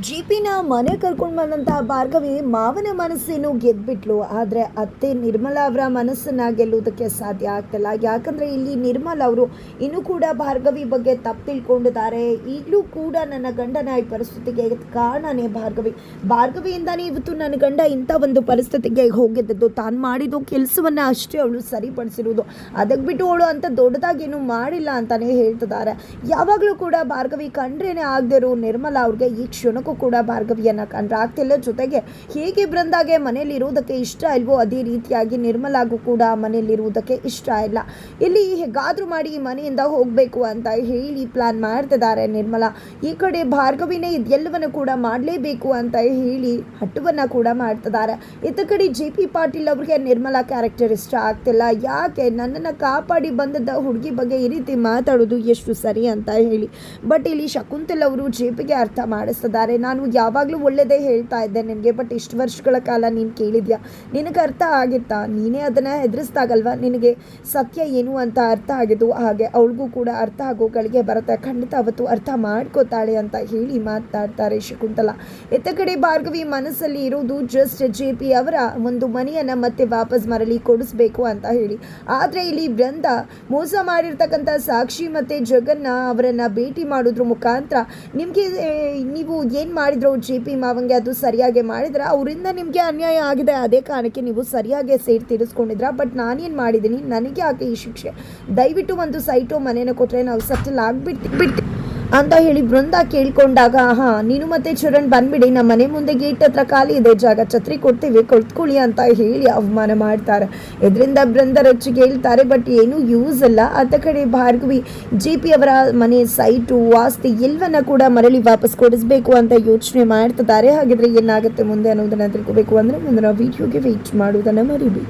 ಜಿಪಿನ ಮನೆ ಕರ್ಕೊಂಡು ಬಂದಂತಹ ಭಾರ್ಗವಿ ಮಾವನ ಮನಸ್ಸೇನು ಗೆದ್ಬಿಟ್ಲು. ಆದರೆ ಅತ್ತೆ ನಿರ್ಮಲಾ ಅವರ ಮನಸ್ಸನ್ನು ಗೆಲ್ಲುವುದಕ್ಕೆ ಸಾಧ್ಯ ಆಗ್ತಿಲ್ಲ. ಯಾಕಂದರೆ ಇಲ್ಲಿ ನಿರ್ಮಲಾ ಅವರು ಇನ್ನೂ ಕೂಡ ಭಾರ್ಗವಿ ಬಗ್ಗೆ ತಪ್ಪು ತಿಳ್ಕೊಂಡಿದ್ದಾರೆ. ಈಗಲೂ ಕೂಡ ನನ್ನ ಗಂಡನ ಈ ಪರಿಸ್ಥಿತಿಗೆ ಕಾರಣನೇ ಭಾರ್ಗವಿಯಿಂದಾನೇ ಇವತ್ತು ನನ್ನ ಗಂಡ ಇಂಥ ಒಂದು ಪರಿಸ್ಥಿತಿಗೆ ಹೋಗಿದ್ದದ್ದು. ತಾನು ಮಾಡಿದ್ದು ಕೆಲಸವನ್ನು ಅಷ್ಟೇ ಅವಳು ಸರಿಪಡಿಸಿರುವುದು. ಅದಕ್ಕೆ ಬಿಟ್ಟು ಅವಳು ಅಂತ ದೊಡ್ಡದಾಗೇನು ಮಾಡಿಲ್ಲ ಅಂತಲೇ ಹೇಳ್ತಿದ್ದಾರೆ. ಯಾವಾಗಲೂ ಕೂಡ ಭಾರ್ಗವಿ ಕಂಡ್ರೇನೆ ಆಗದಿರೋ ನಿರ್ಮಲಾ ಅವ್ರಿಗೆ ಈ ಕ್ಷಣ ಕೂಡ ಭಾರ್ಗವಿಯನ್ನ ಕಂಡ್ರೆ ಆಗ್ತಿಲ್ಲ. ಜೊತೆಗೆ ಹೇಗೆ ಬೃಂದಾಗೆ ಮನೆಯಲ್ಲಿರುವುದಕ್ಕೆ ಇಷ್ಟ ಇಲ್ವೋ ಅದೇ ರೀತಿಯಾಗಿ ನಿರ್ಮಲಾಗೂ ಕೂಡ ಮನೆಯಲ್ಲಿರುವುದಕ್ಕೆ ಇಷ್ಟ ಇಲ್ಲ. ಇಲ್ಲಿ ಹೇಗಾದ್ರೂ ಮಾಡಿ ಈ ಮನೆಯಿಂದ ಹೋಗಬೇಕು ಅಂತ ಹೇಳಿ ಪ್ಲಾನ್ ಮಾಡ್ತಿದ್ದಾರೆ ನಿರ್ಮಲಾ. ಈ ಕಡೆ ಭಾರ್ಗವಿನೇ ಇದೆಲ್ಲವನ್ನು ಕೂಡ ಮಾಡಲೇಬೇಕು ಅಂತ ಹೇಳಿ ಹಠವನ್ನ ಕೂಡ ಮಾಡ್ತಿದ್ದಾರೆ. ಇತ್ತ ಕಡೆ JP ಪಾಟೀಲ್ ಅವ್ರಿಗೆ ನಿರ್ಮಲಾ ಕ್ಯಾರೆಕ್ಟರ್ ಇಷ್ಟ ಆಗ್ತಿಲ್ಲ. ಯಾಕೆ ನನ್ನನ್ನು ಕಾಪಾಡಿ ಬಂದದ್ದ ಹುಡುಗಿ ಬಗ್ಗೆ ಈ ರೀತಿ ಮಾತಾಡೋದು ಎಷ್ಟು ಸರಿ ಅಂತ ಹೇಳಿ. ಬಟ್ ಇಲ್ಲಿ ಶಕುಂತಲ್ ಅವರು JPಗೆ ಅರ್ಥ ಮಾಡಿಸ್ತಿದ್ದಾರೆ. ನಾನು ಯಾವಾಗಲೂ ಒಳ್ಳೆಯದೇ ಹೇಳ್ತಾ ಇದ್ದೆ ನಿನಗೆ, ಬಟ್ ಇಷ್ಟು ವರ್ಷಗಳ ಕಾಲ ನೀನು ಕೇಳಿದ್ಯಾ, ನಿನಗೆ ಅರ್ಥ ಆಗಿತ್ತಾ? ನೀನೇ ಅದನ್ನು ಹೆದರಿಸ್ದಾಗಲ್ವ ನಿನಗೆ ಸತ್ಯ ಏನು ಅಂತ ಅರ್ಥ ಆಗಿದ್ದು. ಹಾಗೆ ಅವಳಿಗೂ ಕೂಡ ಅರ್ಥ ಆಗೋಗಳಿಗೆ ಬರುತ್ತೆ, ಖಂಡಿತ ಅವತ್ತು ಅರ್ಥ ಮಾಡ್ಕೋತಾಳೆ ಅಂತ ಹೇಳಿ ಮಾತನಾಡ್ತಾರೆ ಶಕುಂತಲಾ. ಇತ್ತ ಕಡೆ ಭಾರ್ಗವಿ ಮನಸ್ಸಲ್ಲಿ ಇರೋದು ಜಸ್ಟ್ JP ಅವರ ಒಂದು ಮನೆಯನ್ನು ಮತ್ತೆ ವಾಪಸ್ ಮರಳಿ ಕೊಡಿಸ್ಬೇಕು ಅಂತ ಹೇಳಿ. ಆದರೆ ಇಲ್ಲಿ ಬೃಂದ ಮೋಸ ಮಾಡಿರ್ತಕ್ಕಂಥ ಸಾಕ್ಷಿ ಮತ್ತು ಜಗನ್ನ ಅವರನ್ನು ಭೇಟಿ ಮಾಡೋದ್ರ ಮುಖಾಂತರ ನಿಮಗೆ ನೀವು ಏನು ಮಾಡಿದ್ರು JP ಮಾವಂಗೆ ಅದು ಸರಿಯಾಗಿ ಮಾಡಿದ್ರೆ ಅವರಿಂದ ನಿಮಗೆ ಅನ್ಯಾಯ ಆಗಿದೆ, ಅದೇ ಕಾರಣಕ್ಕೆ ನೀವು ಸರಿಯಾಗಿ ಸೇರಿ ತೀರಿಸ್ಕೊಂಡಿದ್ರ. ಬಟ್ ನಾನೇನು ಮಾಡಿದ್ದೀನಿ, ನನಗೆ ಯಾಕೆ ಈ ಶಿಕ್ಷೆ? ದಯವಿಟ್ಟು ಒಂದು ಸೈಟು ಮನೇನ ಕೊಟ್ಟರೆ ನಾವು ಸೆಟಲ್ ಆಗಿಬಿಟ್ಟು ಅಂತ ಹೇಳಿ ಬೃಂದ ಕೇಳ್ಕೊಂಡಾಗ ನೀನು ಮತ್ತೆ ಚರಣ್ ಬಂದ್ಬಿಡಿ, ನಮ್ಮ ಮನೆ ಮುಂದೆ ಗೇಟ್ ಹತ್ರ ಖಾಲಿ ಇದೆ ಜಾಗ, ಛತ್ರಿ ಕೊಡ್ತೀವಿ ಕೊಡ್ಕೊಳ್ಳಿ ಅಂತ ಹೇಳಿ ಅವಮಾನ ಮಾಡ್ತಾರೆ. ಇದರಿಂದ ಬೃಂದ ರಚ್ಚಿಗೆ ಹೇಳ್ತಾರೆ, ಬಟ್ ಏನೂ ಯೂಸ್ ಇಲ್ಲ. ಅತ್ತ ಕಡೆ ಭಾರ್ಗವಿ JP ಅವರ ಮನೆ ಸೈಟು ಆಸ್ತಿ ಎಲ್ಲವನ್ನ ಕೂಡ ಮರಳಿ ವಾಪಸ್ ಕೊಡಿಸ್ಬೇಕು ಅಂತ ಯೋಚನೆ ಮಾಡ್ತಿದ್ದಾರೆ. ಹಾಗಿದ್ರೆ ಏನಾಗುತ್ತೆ ಮುಂದೆ ಅನ್ನೋದನ್ನ ತಿಳ್ಕೋಬೇಕು ಅಂದರೆ ಮುಂದಿನ ವಿಡಿಯೋಗೆ ವೇಟ್ ಮಾಡೋದನ್ನು ಮರಿಬೇಡಿ.